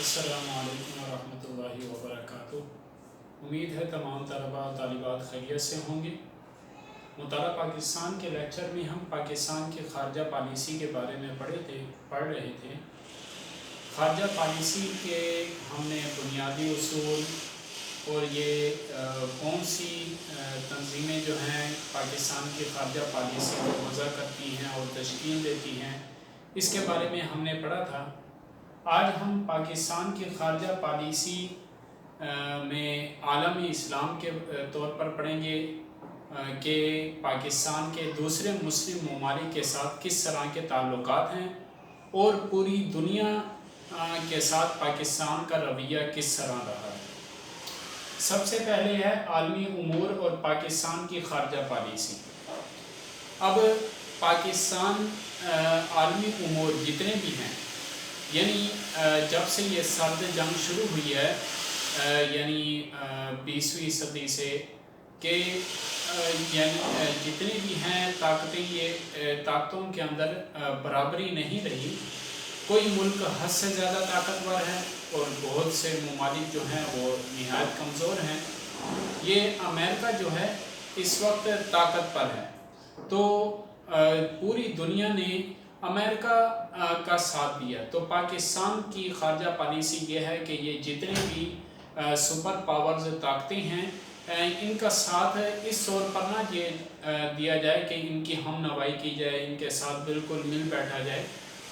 السلام علیکم ورحمۃ اللہ وبرکاتہ۔ امید ہے تمام طلباء و طالبات خیریت سے ہوں گے۔ مطالعہ پاکستان کے لیکچر میں ہم پاکستان کی خارجہ پالیسی کے بارے میں پڑھ رہے تھے۔ خارجہ پالیسی کے ہم نے بنیادی اصول اور یہ کون سی تنظیمیں جو ہیں پاکستان کی خارجہ پالیسی کو وضع کرتی ہیں اور تشکیل دیتی ہیں، اس کے بارے میں ہم نے پڑھا تھا۔ آج ہم پاکستان کی خارجہ پالیسی میں عالمی اسلام کے طور پر پڑھیں گے کہ پاکستان کے دوسرے مسلم ممالک کے ساتھ کس طرح کے تعلقات ہیں اور پوری دنیا کے ساتھ پاکستان کا رویہ کس طرح رہا ہے۔ سب سے پہلے ہے عالمی امور اور پاکستان کی خارجہ پالیسی۔ اب پاکستان عالمی امور جتنے بھی ہیں، یعنی جب سے یہ سرد جنگ شروع ہوئی ہے، یعنی 20ویں صدی سے، کہ یعنی جتنی بھی ہیں طاقتیں، یہ طاقتوں کے اندر برابری نہیں رہی۔ کوئی ملک حد سے زیادہ طاقتور ہے اور بہت سے ممالک جو ہیں وہ نہایت کمزور ہیں۔ یہ امریکہ جو ہے اس وقت طاقت پر ہے، تو پوری دنیا نے امریکہ کا ساتھ دیا۔ تو پاکستان کی خارجہ پالیسی یہ ہے کہ یہ جتنے بھی سپر پاورز طاقتیں ہیں، ان کا ساتھ اس طور پر نہ دیا جائے کہ ان کی ہم نوائی کی جائے، ان کے ساتھ بالکل مل بیٹھا جائے،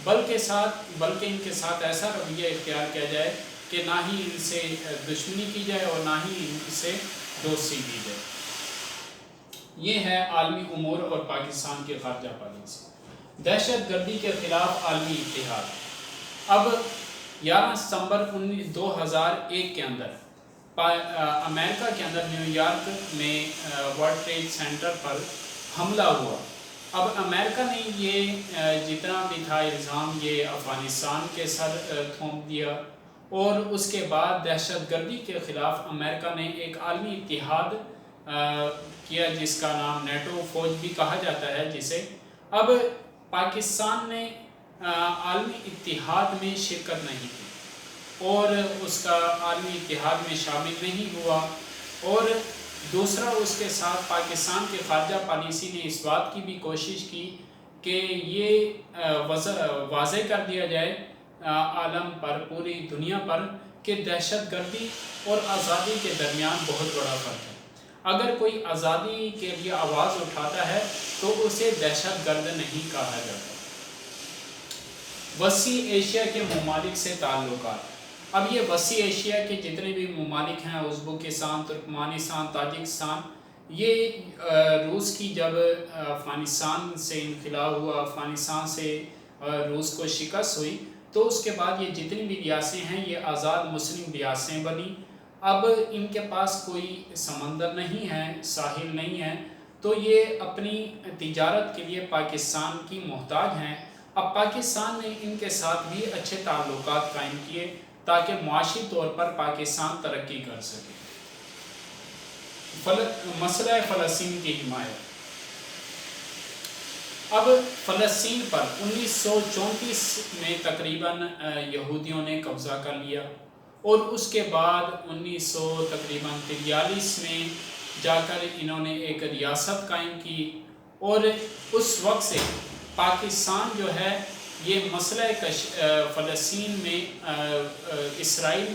بلکہ ان کے ساتھ ایسا رویہ اختیار کیا جائے کہ نہ ہی ان سے دشمنی کی جائے اور نہ ہی ان سے دوستی کی جائے۔ یہ ہے عالمی امور اور پاکستان کی خارجہ پالیسی۔ دہشت گردی کے خلاف عالمی اتحاد۔ اب 11 ستمبر 2001 کے اندر امریکہ کے اندر نیو یارک میں ورلڈ ٹریڈ سینٹر پر حملہ ہوا۔ اب امریکہ نے یہ جتنا بھی تھا الزام یہ افغانستان کے سر تھوپ دیا، اور اس کے بعد دہشت گردی کے خلاف امریکہ نے ایک عالمی اتحاد کیا جس کا نام نیٹو فوج بھی کہا جاتا ہے جسے۔ اب پاکستان نے عالمی اتحاد میں شرکت نہیں کی اور اس کا عالمی اتحاد میں شامل نہیں ہوا، اور دوسرا اس کے ساتھ پاکستان کی خارجہ پالیسی نے اس بات کی بھی کوشش کی کہ یہ واضح کر دیا جائے عالم پر، پوری دنیا پر، کہ دہشت گردی اور آزادی کے درمیان بہت بڑا فرق ہے۔ اگر کوئی آزادی کے لیے آواز اٹھاتا ہے تو اسے دہشت گرد نہیں کہا جاتا۔ وسیع ایشیا کے ممالک سے تعلقات۔ اب یہ وسیع ایشیا کے جتنے بھی ممالک ہیں، ازبکستان، ترکمانستان، تاجکستان، یہ روس کی جب افغانستان سے انخلا ہوا، افغانستان سے روس کو شکست ہوئی، تو اس کے بعد یہ جتنی بھی ریاستیں ہیں یہ آزاد مسلم ریاستیں بنی۔ اب ان کے پاس کوئی سمندر نہیں ہے، ساحل نہیں ہے، تو یہ اپنی تجارت کے لیے پاکستان کی محتاج ہیں۔ اب پاکستان نے ان کے ساتھ بھی اچھے تعلقات قائم کیے تاکہ معاشی طور پر پاکستان ترقی کر سکے۔ مسئلہ فلسطین کی حمایت۔ اب فلسطین پر 1934 میں تقریباً یہودیوں نے قبضہ کر لیا، اور اس کے بعد 1943 میں جا کر انہوں نے ایک ریاست قائم کی، اور اس وقت سے پاکستان جو ہے یہ مسئلہ فلسطین میں اسرائیل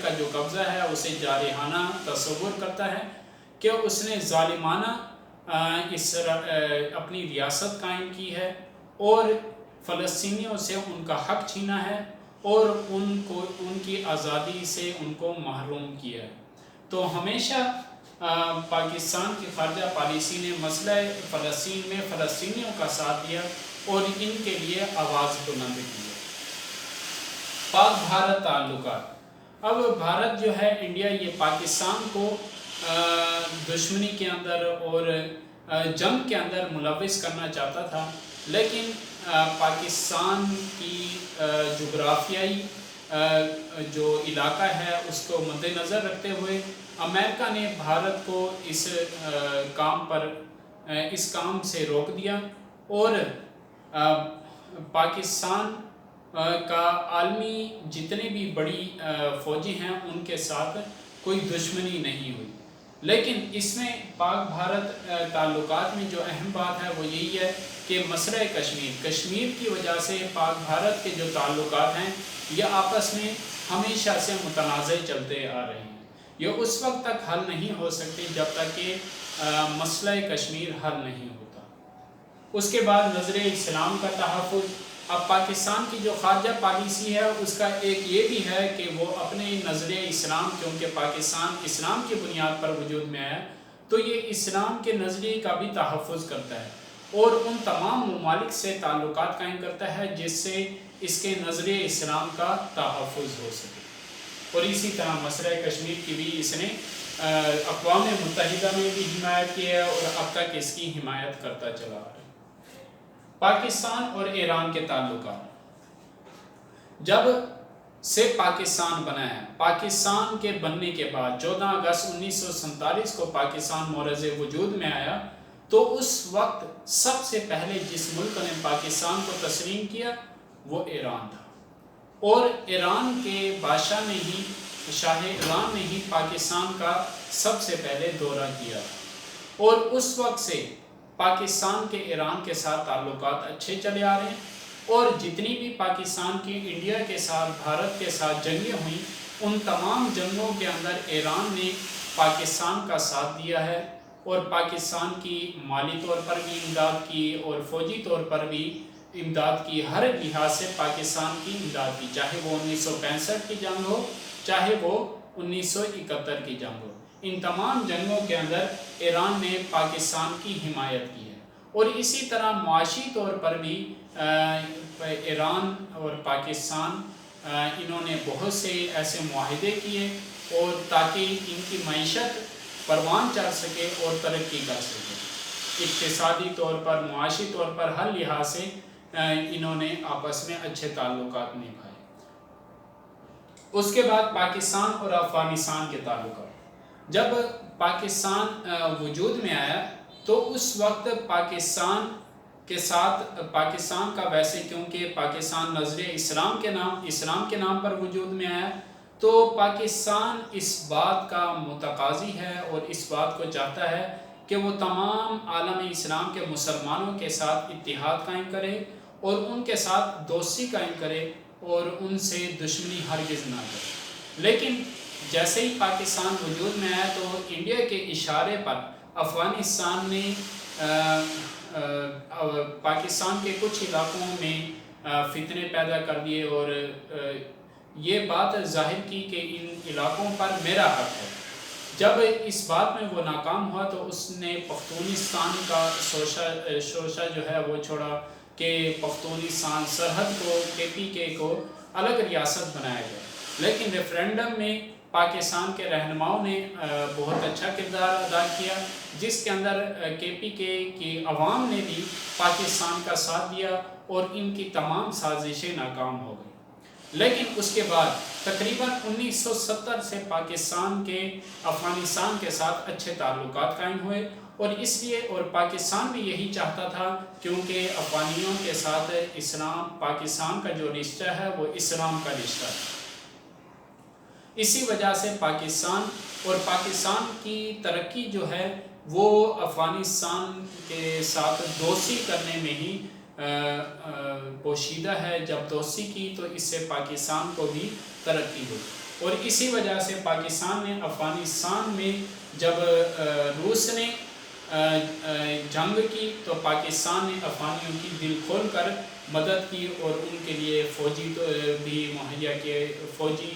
کا جو قبضہ ہے اسے جارحانہ تصور کرتا ہے کہ اس نے ظالمانہ اپنی ریاست قائم کی ہے اور فلسطینیوں سے ان کا حق چھینا ہے اور ان کی آزادی سے ان کو محروم کیا ہے۔ تو ہمیشہ پاکستان کی خارجہ پالیسی نے مسئلہ فلسطین میں فلسطینیوں کا ساتھ دیا اور ان کے لیے آواز بلند کی ہے۔ پاک بھارت تعلقات۔ اب بھارت جو ہے، انڈیا، یہ پاکستان کو دشمنی کے اندر اور جنگ کے اندر ملوث کرنا چاہتا تھا، لیکن پاکستان کی جغرافیائی جو علاقہ ہے اس کو مد نظر رکھتے ہوئے امریکہ نے بھارت کو اس کام سے روک دیا، اور پاکستان کا عالمی جتنے بھی بڑی فوجی ہیں ان کے ساتھ کوئی دشمنی نہیں ہوئی، لیکن اس میں پاک بھارت تعلقات میں جو اہم بات ہے وہ یہی ہے کہ مسئلہ کشمیر کی وجہ سے پاک بھارت کے جو تعلقات ہیں یہ آپس میں ہمیشہ سے متنازع چلتے آ رہے ہیں۔ یہ اس وقت تک حل نہیں ہو سکتے جب تک کہ مسئلہ کشمیر حل نہیں ہوتا۔ اس کے بعد نظر اسلام کا تحفظ۔ اب پاکستان کی جو خارجہ پالیسی ہے اس کا ایک یہ بھی ہے کہ وہ اپنے نظر اسلام، کیونکہ پاکستان اسلام کی بنیاد پر وجود میں آیا تو یہ اسلام کے نظریے کا بھی تحفظ کرتا ہے اور ان تمام ممالک سے تعلقات قائم کرتا ہے جس سے اس کے نظر اسلام کا تحفظ ہو سکے۔ اور اسی طرح مسئلہ کشمیر کی بھی اس نے اقوام متحدہ میں بھی حمایت کی ہے اور اب تک اس کی حمایت کرتا چلا آ رہا ہے۔ پاکستان اور ایران کے تعلقات۔ جب سے پاکستان بنا ہے، پاکستان کے بننے کے بعد 14 اگست 1947 کو پاکستان مورز وجود میں آیا تو اس وقت سب سے پہلے جس ملک نے پاکستان کو تسلیم کیا وہ ایران تھا، اور ایران کے بادشاہ نے ہی، شاہ ایران نے ہی پاکستان کا سب سے پہلے دورہ کیا، اور اس وقت سے پاکستان کے ایران کے ساتھ تعلقات اچھے چلے آ رہے ہیں، اور جتنی بھی پاکستان کی انڈیا کے ساتھ، بھارت کے ساتھ جنگیں ہوئیں ان تمام جنگوں کے اندر ایران نے پاکستان کا ساتھ دیا ہے اور پاکستان کی مالی طور پر بھی امداد کی اور فوجی طور پر بھی امداد کی، ہر لحاظ سے پاکستان کی امداد کی، چاہے وہ 1965 کی جنگ ہو چاہے وہ 1971 کی جنگ ہو، ان تمام جنگوں کے اندر ایران نے پاکستان کی حمایت کی ہے۔ اور اسی طرح معاشی طور پر بھی ایران اور پاکستان انہوں نے بہت سے ایسے معاہدے کیے اور تاکہ ان کی معیشت پروان چڑھ سکے اور ترقی کر سکے، اقتصادی طور پر، معاشی طور پر، ہر لحاظ سے انہوں نے آپس میں اچھے تعلقات نبھائے۔ اس کے بعد پاکستان اور افغانستان کے تعلقات۔ جب پاکستان وجود میں آیا تو اس وقت پاکستان کے ساتھ، پاکستان کا ویسے کیونکہ پاکستان نظر اسلام کے نام پر وجود میں آیا تو پاکستان اس بات کا متقاضی ہے اور اس بات کو چاہتا ہے کہ وہ تمام عالم اسلام کے مسلمانوں کے ساتھ اتحاد قائم کرے اور ان کے ساتھ دوستی قائم کرے اور ان سے دشمنی ہرگز نہ کرے۔ لیکن جیسے ہی پاکستان وجود میں آیا تو انڈیا کے اشارے پر افغانستان نے پاکستان کے کچھ علاقوں میں فتنے پیدا کر دیے اور یہ بات ظاہر کی کہ ان علاقوں پر میرا حق ہے۔ جب اس بات میں وہ ناکام ہوا تو اس نے پختونستان کا شوشہ جو ہے وہ چھوڑا کہ پختونستان سرحد کو KPK کو الگ ریاست بنایا گیا، لیکن ریفرینڈم میں پاکستان کے رہنماؤں نے بہت اچھا کردار ادا کیا جس کے اندر KPK کی عوام نے بھی پاکستان کا ساتھ دیا اور ان کی تمام سازشیں ناکام ہو گئیں۔ لیکن اس کے بعد تقریباً 1970 سے پاکستان کے افغانستان کے ساتھ اچھے تعلقات قائم ہوئے، اور اس لیے اور پاکستان بھی یہی چاہتا تھا کیونکہ افغانیوں کے ساتھ پاکستان کا جو رشتہ ہے وہ اسلام کا رشتہ ہے، اسی وجہ سے پاکستان کی ترقی جو ہے وہ افغانستان کے ساتھ دوستی کرنے میں ہی پوشیدہ ہے۔ جب دوستی کی تو اس سے پاکستان کو بھی ترقی ہوئی، اور اسی وجہ سے پاکستان نے افغانستان میں جب روس نے جنگ کی تو پاکستان نے افغانیوں کی دل کھول کر مدد کی اور ان کے لیے فوجی بھی مہیا کیے، فوجی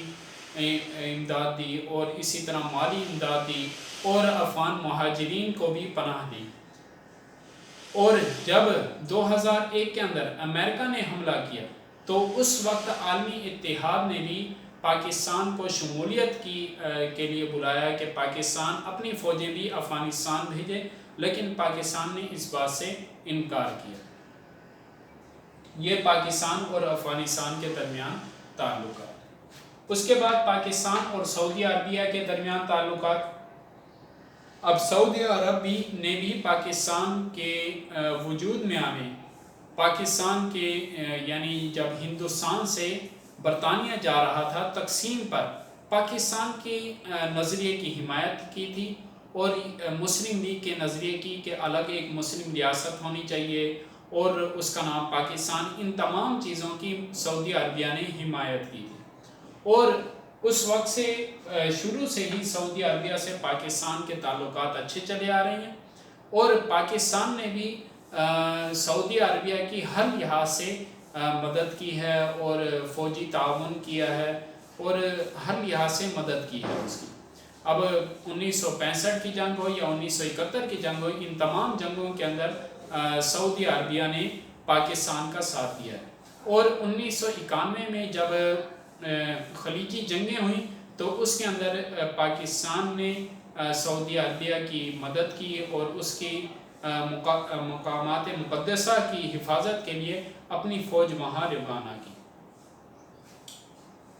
امداد دی اور اسی طرح مالی امداد دی اور افغان مہاجرین کو بھی پناہ دی۔ اور جب 2001 کے اندر امریکہ نے حملہ کیا تو اس وقت عالمی اتحاد نے بھی پاکستان کو شمولیت کے لیے بلایا کہ پاکستان اپنی فوجیں بھی افغانستان بھیجے، لیکن پاکستان نے اس بات سے انکار کیا۔ یہ پاکستان اور افغانستان کے درمیان تعلقات۔ اس کے بعد پاکستان اور سعودی عربیہ کے درمیان تعلقات۔ اب سعودی عرب نے بھی پاکستان کے وجود میں آنے پاکستان کے یعنی جب ہندوستان سے برطانیہ جا رہا تھا تقسیم پر، پاکستان کے نظریے کی حمایت کی تھی اور مسلم لیگ کے نظریے کی کہ الگ ایک مسلم ریاست ہونی چاہیے اور اس کا نام پاکستان، ان تمام چیزوں کی سعودی عربیہ نے حمایت کی تھی۔ اور اس وقت سے شروع سے ہی سعودی عربیہ سے پاکستان کے تعلقات اچھے چلے آ رہے ہیں، اور پاکستان نے بھی سعودی عربیہ کی ہر لحاظ سے مدد کی ہے اور فوجی تعاون کیا ہے اور ہر لحاظ سے مدد کی ہے اس کی۔ اب 1965 کی جنگ ہو یا 1971 کی جنگ ہو، ان تمام جنگوں کے اندر سعودی عربیہ نے پاکستان کا ساتھ دیا ہے۔ اور 1991 میں جب خلیجی جنگیں ہوئیں تو اس کے اندر پاکستان نے سعودی عربیہ کی مدد کی اور اس کی مقامات مقدسہ کی حفاظت کے لیے اپنی فوج وہاں روانہ کی۔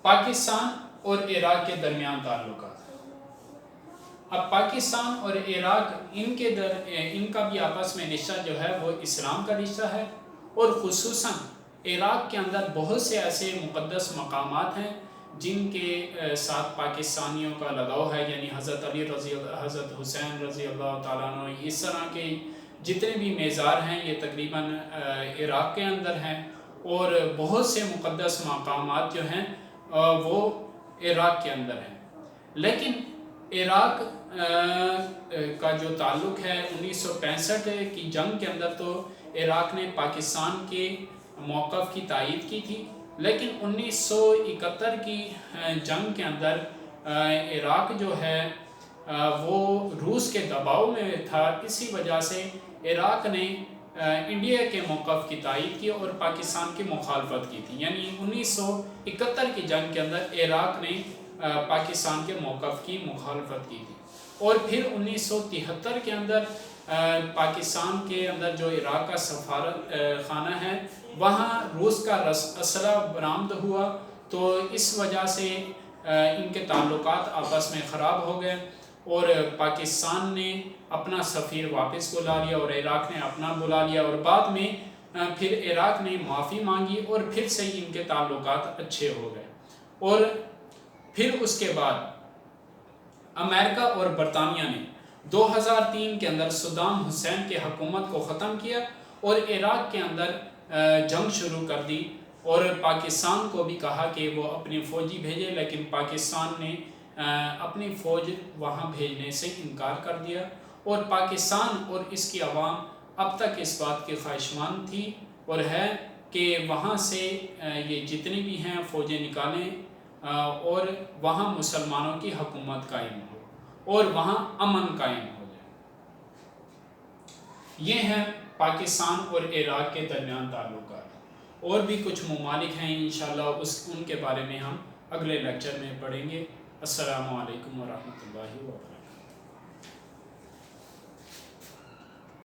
پاکستان اور عراق کے درمیان تعلقات، اب پاکستان اور عراق ان کا بھی آپس میں رشتہ جو ہے وہ اسلام کا رشتہ ہے، اور خصوصاً عراق کے اندر بہت سے ایسے مقدس مقامات ہیں جن کے ساتھ پاکستانیوں کا لگاؤ ہے، یعنی حضرت علی حضرت حسین رضی اللہ تعالیٰ عنہ، اس طرح کے جتنے بھی میزار ہیں یہ تقریباً عراق کے اندر ہیں، اور بہت سے مقدس مقامات جو ہیں وہ عراق کے اندر ہیں۔ لیکن عراق کا جو تعلق ہے 1965 کی جنگ کے اندر تو عراق نے پاکستان کے موقف کی تائید کی تھی، لیکن 1971 کی جنگ کے اندر عراق جو ہے وہ روس کے دباؤ میں تھا، اسی وجہ سے عراق نے انڈیا کے موقف کی تائید کی اور پاکستان کی مخالفت کی تھی، یعنی 1971 کی جنگ کے اندر عراق نے پاکستان کے موقف کی مخالفت کی تھی۔ اور پھر 1973 کے اندر پاکستان کے اندر جو عراق کا سفارت خانہ ہے وہاں روس کا اسلحہ برآمد ہوا، تو اس وجہ سے ان کے تعلقات آپس میں خراب ہو گئے، اور پاکستان نے اپنا سفیر واپس بلا لیا اور عراق نے اپنا بلا لیا، اور بعد میں پھر عراق نے معافی مانگی اور پھر سے ان کے تعلقات اچھے ہو گئے۔ اور پھر اس کے بعد امریکہ اور برطانیہ نے 2003 کے اندر صدام حسین کی حکومت کو ختم کیا اور عراق کے اندر جنگ شروع کر دی، اور پاکستان کو بھی کہا کہ وہ اپنی فوجی بھیجے، لیکن پاکستان نے اپنی فوج وہاں بھیجنے سے انکار کر دیا، اور پاکستان اور اس کی عوام اب تک اس بات کی خواہشمند تھی اور ہے کہ وہاں سے یہ جتنی بھی ہیں فوجیں نکالیں اور وہاں مسلمانوں کی حکومت قائم ہو اور وہاں امن قائم ہو جائے۔ یہ ہیں پاکستان اور عراق کے درمیان تعلقات۔ اور بھی کچھ ممالک ہیں انشاءاللہ ان کے بارے میں ہم اگلے لیکچر میں پڑھیں گے۔ السلام علیکم ورحمۃ اللہ وبرکاتہ۔